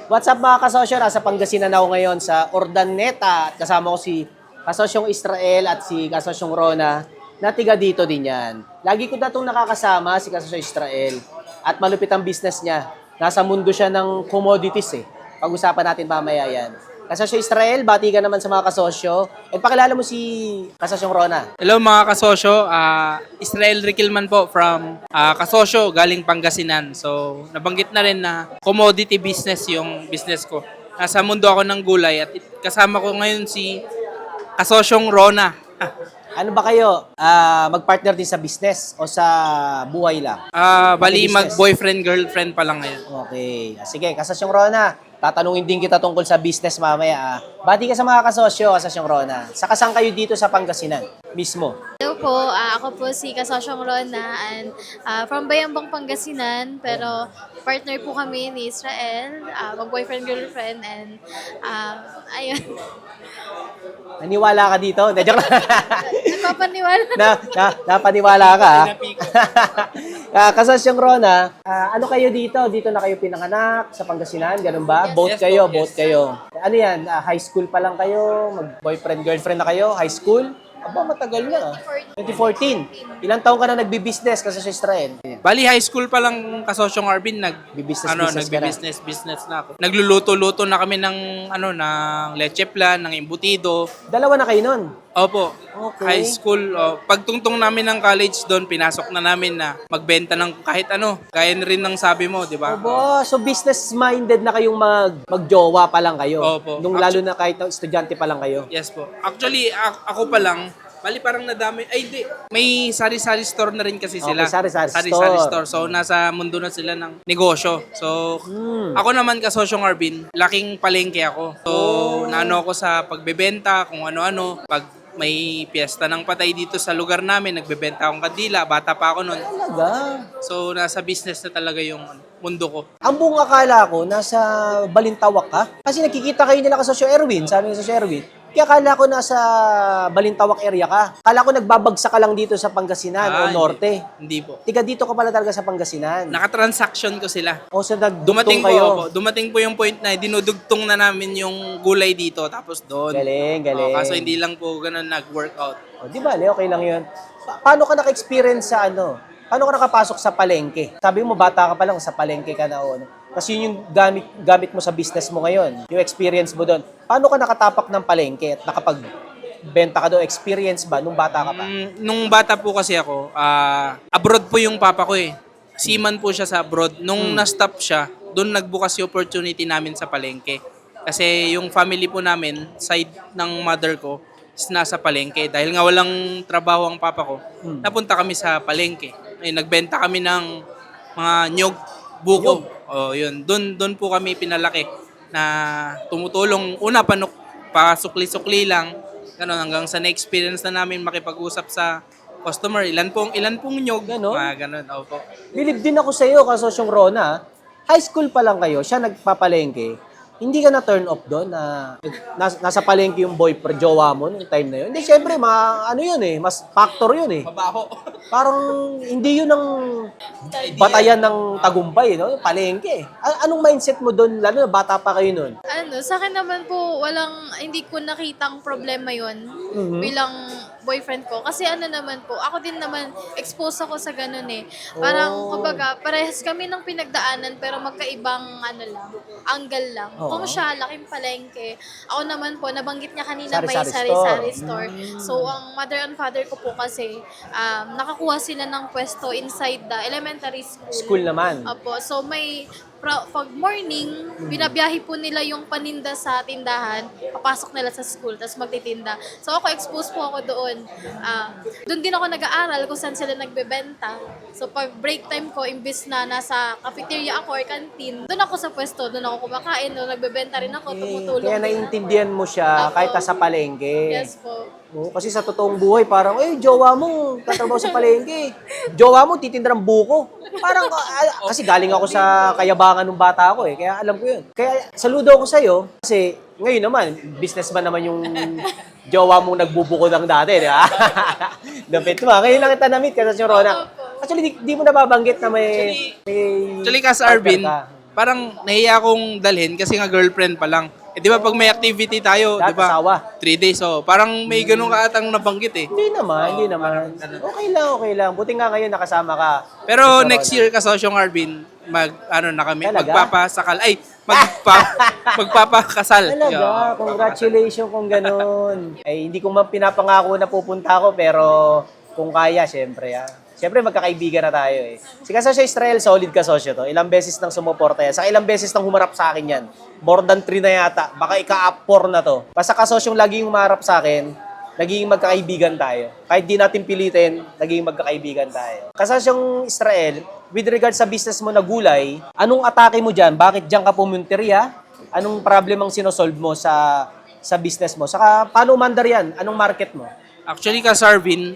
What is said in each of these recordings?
What's up mga kasosyo? Nasa Pangasinan ako ngayon sa Urdaneta at kasama ko si kasosyong Israel at si kasosyong Rona na tiga dito din yan. Lagi ko na itong nakakasama si kasosyong Israel at malupit ang business niya. Nasa mundo siya ng commodities eh. Pag-usapan natin mamaya yan. Kasosyo Israel, bati ka naman sa mga kasosyo. At pakilala mo si kasosyong Rona. Hello mga kasosyo, Israel Riquelman po from kasosyo galing Pangasinan. So nabanggit na rin na commodity business yung business ko. Nasa mundo ako ng gulay at kasama ko ngayon si kasosyong Rona. Ano ba kayo? Mag-partner din sa business o sa buhay lang? Bali Business. mag-boyfriend, girlfriend pa lang ngayon. Okay. Sige, kasosyong Rona, tatanungin din kita tungkol sa business mamaya. Bati ka sa mga kasosyo, kasosyong Rona. Saka saan kayo dito sa Pangasinan mismo? Hello po, ako po si Kasosyong Rona and from Bayambang, Pangasinan, pero partner po kami ni Israel, mag-boyfriend, girlfriend, and ayun, Naniwala ka dito? De, joke lang. nagpapaniwala. Napaniwala ka, ha? Kasosyong Rona, ano kayo dito? Dito na kayo pinanganak sa Pangasinan? Ganun ba? Yes, Both yes kayo, po, yes. both kayo. Ano yan? High school pa lang kayo? Mag-boyfriend, girlfriend na kayo? High school? Aba, matagal na. 2014. Ilang taong ka na nagbi-business kasi sa Israel? Bali high school pa lang kasosyong Arvin Business ka na. nagbi-business na ako. Nagluluto-luto na kami ng ng leche plan, ng embutido. Dalawa na kayo nun. Opo. Okay. High school. Pagtungtong namin ng college doon, pinasok na namin na magbenta ng kahit ano. Gaya rin ng sabi mo, di ba? Obo, so business-minded na kayong magjowa pa lang kayo. Opo. Nung lalo na kahit estudyante pa lang kayo. Yes po. Actually, ako pa lang, bali parang nadami. Ay, di. May sari-sari store na rin kasi sila. Okay, sari-sari Sari-sari store. store. So, nasa mundo na sila ng negosyo. So, ako naman kasosyong Arvin, laking palengke ako. So, naano ako sa pagbebenta, kung ano-ano. Pag may piyesta ng patay dito sa lugar namin, nagbebenta akong kandila. Bata pa ako noon. Talaga? So, nasa business na talaga yung mundo ko. Ang buong akala ko, nasa Balintawak ka. Kasi nakikita kayo nila ka Sosyo Erwin. Sabi ni Sosyo Erwin, kaya akala ko nasa Balintawak area ka. Akala ko nagbabagsak ka lang dito sa Pangasinan o Norte. Hindi po. Tiga dito ka pala talaga sa Pangasinan. Nakatransaction ko sila. O sa nagdugtong Dumating kayo. po, dumating po yung point na dinudugtong na namin yung gulay dito tapos doon. Galing, galing. Kaso hindi lang po ganun nag-workout. O, di ba, okay lang yun. Paano ka naka-experience sa ano? Paano ka nakapasok sa palengke? Sabi mo, bata ka pa lang, sa palengke ka na o ano. Kasi yun yung gamit mo sa business mo ngayon. Yung experience mo doon. Paano ka nakatapak ng palengke at nakapagbenta ka doon? Experience ba nung bata ka pa? Nung bata po kasi ako, abroad po yung papa ko eh. Seaman po siya sa abroad. Nung na-stop siya, doon nagbukas yung opportunity namin sa palengke. Kasi yung family po namin, side ng mother ko, is nasa palengke. Dahil nga walang trabaho ang papa ko, napunta kami sa palengke. Ay, nagbenta kami ng mga nyog, buko. O, yun. Doon po kami pinalaki na tumutulong. Una, pasukli-sukli lang. Ganun, hanggang sa na-experience na namin makipag-usap sa customer. Ilan pong nyog. Ganon? Ganun, opo. Believe din ako sa iyo, kasosyong Rona. High school pa lang kayo, siya nagpapalengke. Hindi ka na turn off doon na nasa palengke yung boyfriend, jowa mo nung time na yun? Hindi, syempre, ano yun eh, mas factor yun eh. Mabaho. Parang hindi yun ang batayan ng tagumpay, no? Palengke. Anong mindset mo doon, lalo na bata pa kayo noon? Sa akin naman po, hindi ko nakitang problema yon bilang boyfriend ko. Kasi naman po, ako din naman, exposed ako sa ganun eh. Parang, kumbaga, parehas kami ng pinagdaanan, pero magkaibang, angle lang. Kung siya, laking palengke. Ako naman po, nabanggit niya kanina may Sari-sari sari-sari store. So, ang mother and father ko po kasi, nakakuha sila ng pwesto inside the elementary school. School naman. Opo. So, pag morning, binabiyahe po nila yung paninda sa tindahan, papasok nila sa school, tapos magtitinda. So ako, exposed po ako doon. Doon din ako nag-aaral kung saan sila nagbebenta. So pag break time ko, imbis na nasa cafeteria ako or canteen, doon ako sa pwesto, doon ako kumakain, doon nagbebenta rin ako, tumutulong. Kaya din. naiintindihan mo siya Opo. kahit nasa palengke. Yes po. Oo, kasi sa totoong buhay, parang, jowa mo, tatrabaho sa palengke. Jowa mo, titinda ng buko. Parang, kasi galing ako sa kayabangan ng bata ako eh, kaya alam ko yun. Kaya saludo ako sa'yo, kasi ngayon naman, businessman naman yung jowa mong nagbubuko ng dati, di ba? Dapit mo, ngayon lang kita na-meet kasi si Rona. Actually, di mo nababanggit na may Actually, Kas partner Arvin, ka. parang nahiya akong dalhin kasi nga girlfriend pa lang. Eh di ba pag may activity tayo, di Lahat ba? asawa. 3 days, so parang may ganun kaatang nabanggit eh. Hindi naman. Okay lang. Buti nga ngayon nakasama ka. Pero Mr. next Ron. year kasosyong Arvin, na kami, Talaga? magpapasakal. Ay, magpapakasal. Talaga, Yeah. congratulations kung ganun. Ay, hindi ko man pinapangako na pupunta ako, pero kung kaya, syempre. Siyempre, magkakaibigan na tayo eh. Si Kasosyo Israel, solid kasosyo to. Ilang beses nang sumuporta yan. Sa ilang beses nang humarap sa akin yan. More than 3 na yata. Baka ika-4 na to. Basta kasosyong laging humarap sa akin, naging magkakaibigan tayo. Kahit di natin pilitin, naging magkakaibigan tayo. Kasosyong Israel, with regard sa business mo na gulay, anong atake mo dyan? Bakit dyan ka pumunteriya? Anong problem ang sinosolve mo sa business mo? Saka, paano umandar yan? Anong market mo? Actually, Arvin,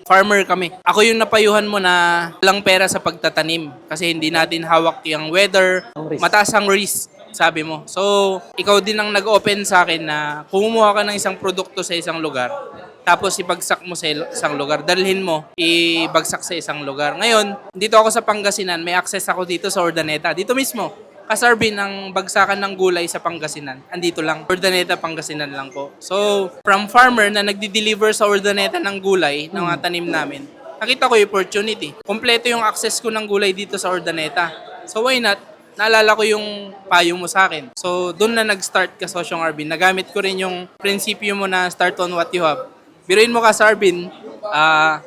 farmer kami. Ako yung napayuhan mo na walang pera sa pagtatanim kasi hindi natin hawak yung weather, Ang risk. mataas ang risk, sabi mo. So, ikaw din ang nag-open sa akin na kumuha ka ng isang produkto sa isang lugar, tapos ibagsak mo sa isang lugar, dalhin mo, ibagsak sa isang lugar. Ngayon, dito ako sa Pangasinan, may access ako dito sa Urdaneta, dito mismo. Kasarvin ang bagsakan ng gulay sa Pangasinan. Andito lang. Urdaneta, Pangasinan lang po. So, from farmer na nagdi-deliver sa Urdaneta ng gulay, ng mga tanim namin, nakita ko yung opportunity. Kompleto yung access ko ng gulay dito sa Urdaneta. So, why not? Naalala ko yung payo mo sa akin. So, doon na nag-start Kasosyong Arvin. Nagamit ko rin yung prinsipyo mo na start on what you have. Biruin mo Arvin,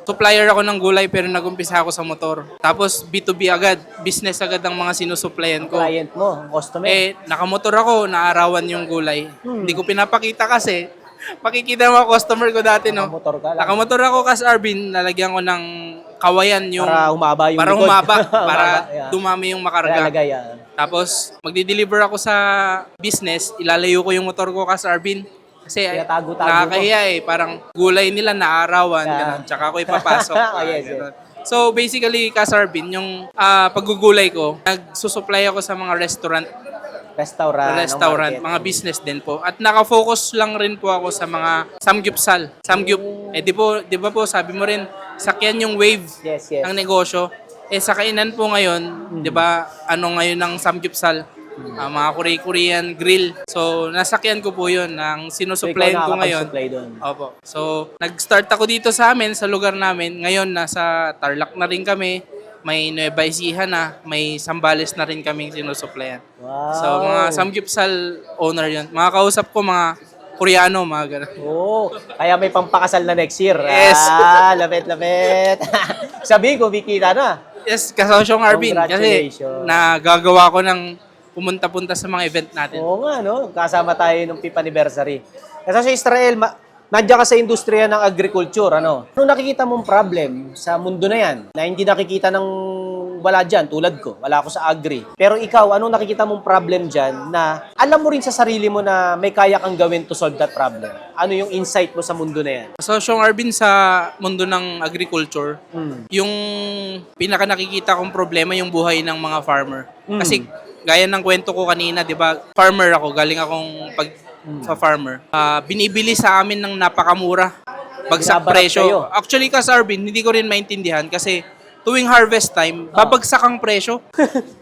supplier ako ng gulay pero nag-umpisa ako sa motor. Tapos B2B agad, business agad ang mga sinusuplayan ko. Client mo, customer. Nakamotor ako, naarawan yung gulay. Hindi ko pinapakita kasi, makikita mo customer ko dati, no? Nakamotor ka lang. Nakamotor ako Arvin, nalagyan ko ng kawayan yung... Para humaba yung para likod. humaba, para yeah. dumami yung makarga. Lalagay, Tapos, magdi-deliver ako sa business, ilalayo ko yung motor ko Arvin. Kasi Tinatago-tago nakakahiya parang gulay nila naarawan, Yeah. ganun. Tsaka ako ipapasok. Oh, yes, ganun. So basically, Arvin, yung paggugulay ko, nagsusupply ako sa mga restaurant, Restaurant, market. mga business din po. At nakafocus lang rin po ako sa mga samgyupsal. Samgyup. Di ba po, sabi mo rin, sakyan yung wave Yes. ng negosyo. Sa kainan po ngayon, di ba, ngayon ng samgyupsal, mga Korean grill. So, nasakyan ko po yun ng sinusupplyan ko ngayon. nakakapag-supply doon. Opo. So, nag-start ako dito sa amin, sa lugar namin. Ngayon, nasa Tarlac na rin kami. May Nueva Ecija na. May Sambales na rin kaming sinusupplyan. Wow. So, mga samgyupsal owner yun. Mga kausap ko, mga Koreano, mga ganun. Oh, kaya may pampakasal na next year. Yes. Lapit. Sabihin ko, kikita na. Yes, Kasosyong Arvin. Kasi Congratulations. nagagawa ko ng pumunta-punta sa mga event natin. Oo nga, no? Kasama tayo nung 5th anniversary. Kasi sa Israel, nandiyan ka sa industriya ng agriculture, ano? Ano nakikita mong problem sa mundo na yan? Na hindi nakikita ng wala dyan, tulad ko. Wala ako sa agri. Pero ikaw, anong nakikita mong problem dyan na alam mo rin sa sarili mo na may kaya kang gawin to solve that problem? Ano yung insight mo sa mundo na yan? So, Sean Arvin, sa mundo ng agriculture, yung pinaka nakikita kong problema yung buhay ng mga farmer. Kasi gaya ng kwento ko kanina, 'di ba? Farmer ako, galing akong sa farmer. Binibili sa amin ng napakamura. Bagsak Binabarat presyo. kayo. Actually, Arvin, hindi ko rin maintindihan kasi tuwing harvest time, babagsak ang presyo.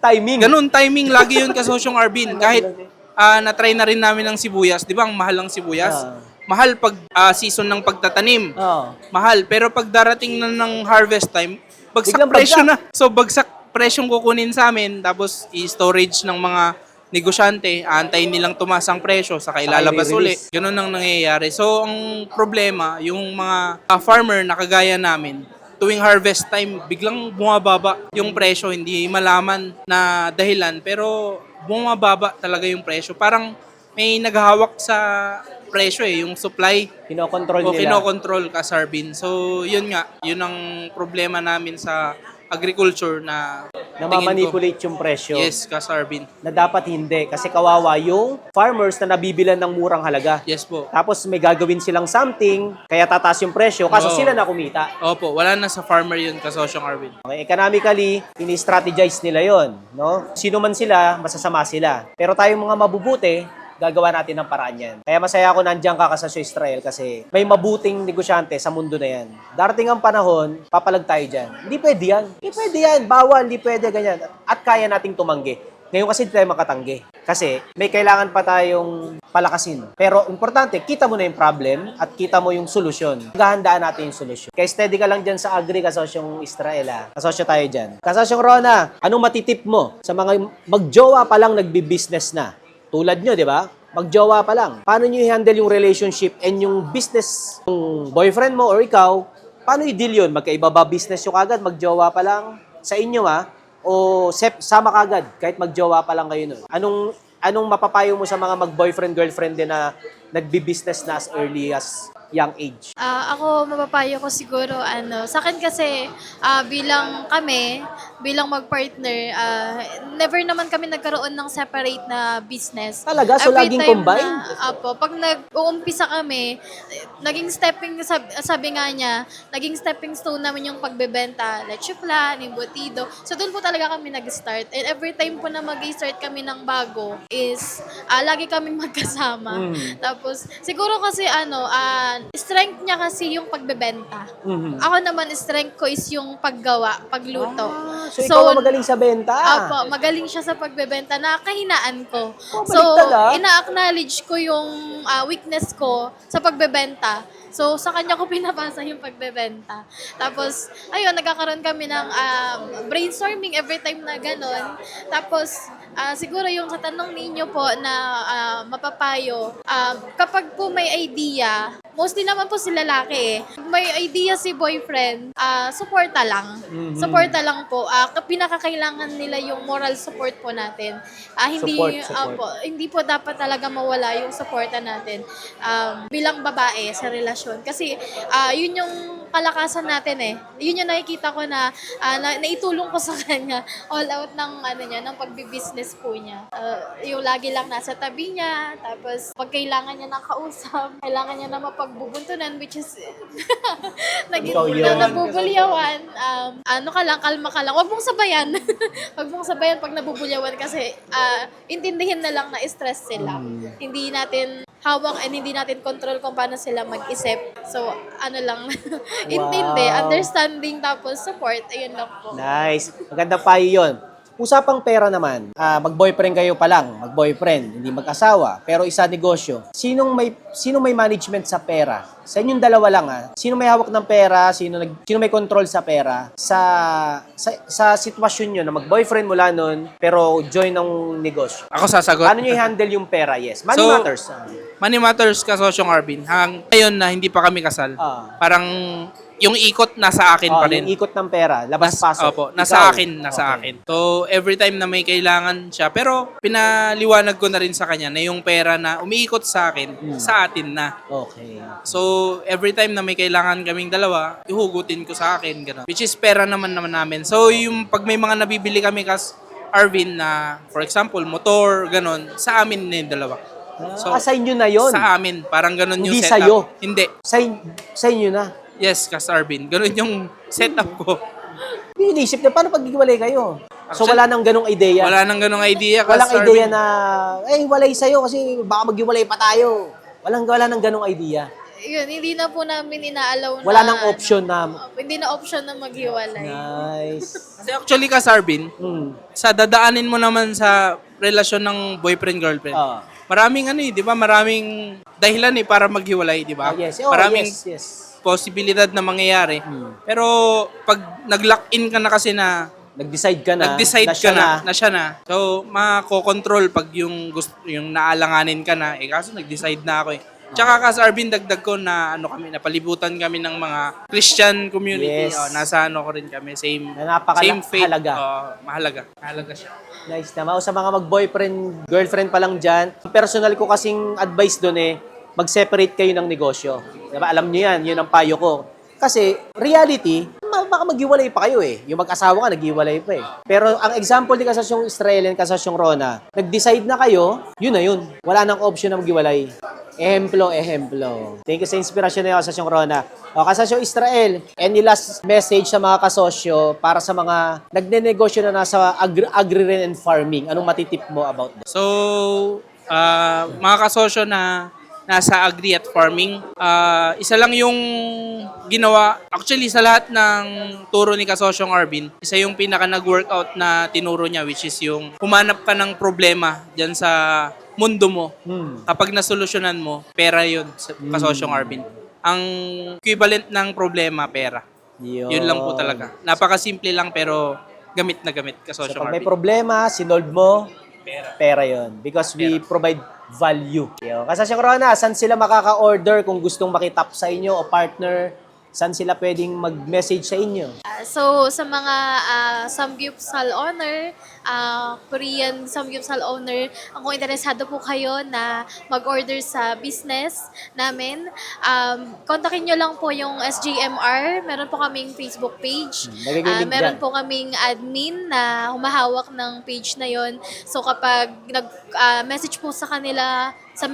Timing. Ganun, timing lagi yun Kasosyong Arvin. Kahit na-try na rin namin ng sibuyas, 'di ba? Ang mahal ng sibuyas. Mahal pag season ng pagtatanim. Oo. Mahal, pero pag darating na ng harvest time, bagsak Biglang presyo bagsak. na. So bagsak presyong kukunin sa amin, tapos i-storage ng mga negosyante, aantayin nilang tumaas ang presyo, saka ilalabas uli. i-release. Ganun ang nangyayari. So ang problema, yung mga farmer na kagaya namin, tuwing harvest time, biglang bumababa yung presyo, hindi malaman na dahilan, pero bumababa talaga yung presyo. Parang may naghahawak sa presyo yung supply. Kinokontrol O nila. kinokontrol Arvin. So, yun nga. Yun ang problema namin sa agriculture na Namamanipulate yung presyo. Yes, Arvin. Na dapat hindi. Kasi kawawa yung farmers na nabibilan ng murang halaga. Yes po. Tapos may gagawin silang something, kaya tataas yung presyo, kaso Oo. sila na kumita. Opo, wala na sa farmer yun, Kasosyong Arvin. Okay, economically, ini-strategize nila yon, no? Sino man sila, masasama sila. Pero tayong mga mabubuti, gagawa natin ng paraan yan. Kaya masaya ako nandiyan ka sa Israel kasi may mabuting negosyante sa mundo na yan. Darating ang panahon, papalag tayo dyan. Hindi pwede yan. Hindi pwede yan. Bawal, hindi pwede ganyan. At kaya nating tumanggi. Ngayon kasi hindi tayo makatanggi. Kasi may kailangan pa tayong palakasin. Pero importante, kita mo na yung problem at kita mo yung solusyon. Gahandaan natin yung solusyon. Kaya steady ka lang dyan sa agri, kasosyong Israel ha. Kasosyo tayo dyan. Kasosyong Rona, anong matitip mo sa mga magjowa pa lang nagbi-business na? Tulad nyo, di ba? Magjowa pa lang. Paano nyo i-handle yung relationship and yung business ng boyfriend mo or ikaw? Paano i-deal yun? Magkaiba ba business nyo kagad? Magjowa pa lang? Sa inyo ha? O sama kagad kahit magjowa pa lang kayo nun? Anong mapapayo mo sa mga mag-boyfriend, girlfriend din na nagbi-business na as early as young age? Ako, mapapayo ko siguro, sa akin kasi, bilang mag-partner, never naman kami nagkaroon ng separate na business. Talaga? So, Every laging time combined? pag nag-uumpisa kami, sabi nga niya, naging stepping stone namin yung pagbebenta, leche flan, embutido. So, doon po talaga kami nag-start. And every time po na mag-start kami ng bago is, lagi kaming magkasama. Tapos, siguro kasi strength niya kasi yung pagbebenta. Ako naman, strength ko is yung paggawa, pagluto. So, ikaw ang magaling sa benta? Opo, magaling siya sa pagbebenta na kahinaan ko. So, baliktad, ina-acknowledge ko yung weakness ko sa pagbebenta. So, sa kanya ko pinapasa yung pagbebenta. Tapos, ayun, nagkakaroon kami ng brainstorming every time na gano'n. Tapos, siguro yung sa tanong ninyo po na mapapayo, kapag po may idea, mostly naman po si lalaki eh. May idea si boyfriend, suporta lang. Suporta lang po. Pinakakailangan nila yung moral support po natin. Hindi Support. hindi po dapat talaga mawala yung suporta natin bilang babae sa relasyon. Kasi yun yung kalakasan natin eh. Yun yung nakikita ko na naitulong ko sa kanya all out ng ng pagbi-business po niya. Yung lagi lang nasa tabi niya, tapos pag kailangan niya ng kausap, kailangan niya na mapagbubuntunan, which is Ikaw yun. nabubulyawan. Kalma ka lang. Huwag mong sabayan. Huwag mong sabayan pag nabubulyawan kasi intindihin na lang na stress sila. Hindi natin hawak and hindi natin control kung paano sila mag-isip. So, intindi, understanding, tapos support, ayun lang po. Nice. Magandang payo yun. Usapang pera naman, mag-boyfriend kayo pa lang, mag-boyfriend, hindi mag-asawa, pero isa negosyo. Sinong may management sa pera? Sa inyong dalawa lang Sino may hawak ng pera, sino may control sa pera sa sitwasyon nyo na mag-boyfriend mula nun, pero join ng negosyo? Ako sasagot. Paano nyo i-handle yung pera? Yes. Money So, matters. Money matters, kasosyong Arvin. Hanggang ngayon na hindi pa kami kasal, parang yung ikot nasa akin pa rin. Yung ikot ng pera, labas-pasok. Opo, nasa Ikaw. akin. So, every time na may kailangan siya, pero pinaliwanag ko na rin sa kanya na yung pera na umiikot sa akin, sa atin na. Okay. So, every time na may kailangan kaming dalawa, ihugutin ko sa akin, gano'n. Which is pera naman namin. So, yung pag may mga nabibili kami Arvin na, for example, motor, gano'n, sa amin na yung dalawa. So, sa inyo na yun? sa amin, parang gano'n yung Hindi setup. sa'yo? Hindi. Sa inyo na? Yes, Arvin. Gano'n yung setup ko. Hindi inisip na, paano pag giwalay kayo? So, Actually, wala nang ganong idea? Wala nang ganong idea, Walang Arvin. idea na, walay sa'yo kasi baka maghiwalay pa tayo. Wala nang ganong idea. Yun, hindi na po namin inaalaw na... Wala nang option na... Hindi na option na maghiwalay. Nice. Kasi actually, Arvin, sa dadaanin mo naman sa relasyon ng boyfriend-girlfriend, maraming di ba? Maraming dahilan para maghiwalay, di ba? Yes. Maraming Yes. posibilidad na mangyayari. Pero pag nag-lock-in ka na kasi na Nag-decide ka na. nag-decide ka na siya na. So, makokontrol pag yung naalanganin ka na. Kaso nag-decide na ako Tsaka Arvin, dagdag ko na napalibutan kami ng mga Christian community. Yes. Nasa ko rin kami. Same faith. Mahalaga. Mahalaga siya. Nice naman. Sa mga mag-boyfriend, girlfriend pa lang dyan, personal ko kasing advice doon mag-separate kayo ng negosyo. Diba? Alam niyo yan, yun ang payo ko. Kasi, reality, baka maghiwalay pa kayo Yung mag-asawa ka, naghiwalay pa Pero ang example ni Kasasyong Israel and Kasasyong Rona, nag-decide na kayo, yun na yun. Wala nang option na maghiwalay. Ehemplo. Thank you sa inspirasyon na yun, Kasasyong Rona. Kasasyong Israel, any last message sa mga kasosyo para sa mga nagne-negosyo na nasa agri and farming? Anong matitip mo about that? So, mga kasosyo na nasa agri at farming. Isa lang yung ginawa, actually sa lahat ng turo ni Kasosyong Arvin, isa yung pinaka nag-workout na tinuro niya, which is yung humanap ka ng problema dyan sa mundo mo. Kapag nasolusyonan mo, pera yun, Kasosyong Arvin. Ang equivalent ng problema, pera. Yun lang po talaga. Napakasimple lang pero gamit na gamit, So Kasosyong pag may Arvin. problema, sinolve mo, pera yun. Because we provide value. Kasosyong Rona, saan sila makaka-order kung gustong makitap sa inyo o partner? Saan sila pwedeng mag-message sa inyo? So, sa mga Samgyeopsal owner, Korean Samgyeopsal owner, kung interesado po kayo na mag-order sa business namin, kontakin nyo lang po yung SJMR. Meron po kaming Facebook page. Nagiging link Meron dyan. po kaming admin na humahawak ng page na yon. So, kapag nag-message po sa kanila, sa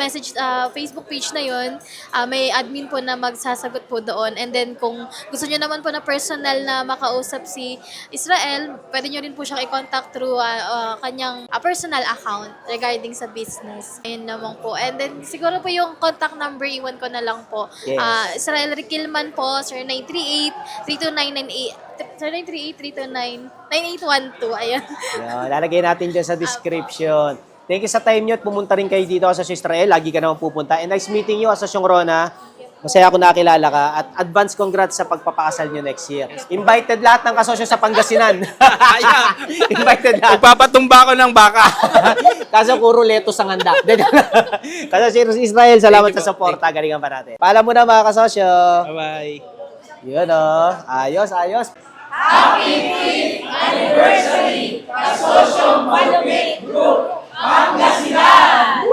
Facebook page na yon, may admin po na magsasagot po doon. And then kung gusto niyo naman po na personal na makausap si Israel, pwede niyo rin po siyang i-contact through kanyang personal account regarding sa business. Ayun naman po. And then siguro po yung contact number, iwan ko na lang po. Yes. Israel Riquilman po, sir 938-329-98. Sir 938-329-9812. Ayan. Lalagay natin dyan sa description. Thank you sa time nyo at pumunta rin kayo dito sa Israel. Lagi ka naman pupunta. And nice meeting you, Kasosyong Rona. Masaya ako nakilala ka. At advance congrats sa pagpapakasal nyo next year. Invited lahat ng kasosyo sa Pangasinan. Invited lahat. Magpapatumba ako ng baka. Kaso puro letos ang handa. Kasosyo Israel, salamat Thank you sa po. suporta. Galingan pa natin. Paalam mo na mga kasosyo. Bye-bye. Yun ayos, ayos. Anniversary, Kasosyong Malupit Group, Pangasinan!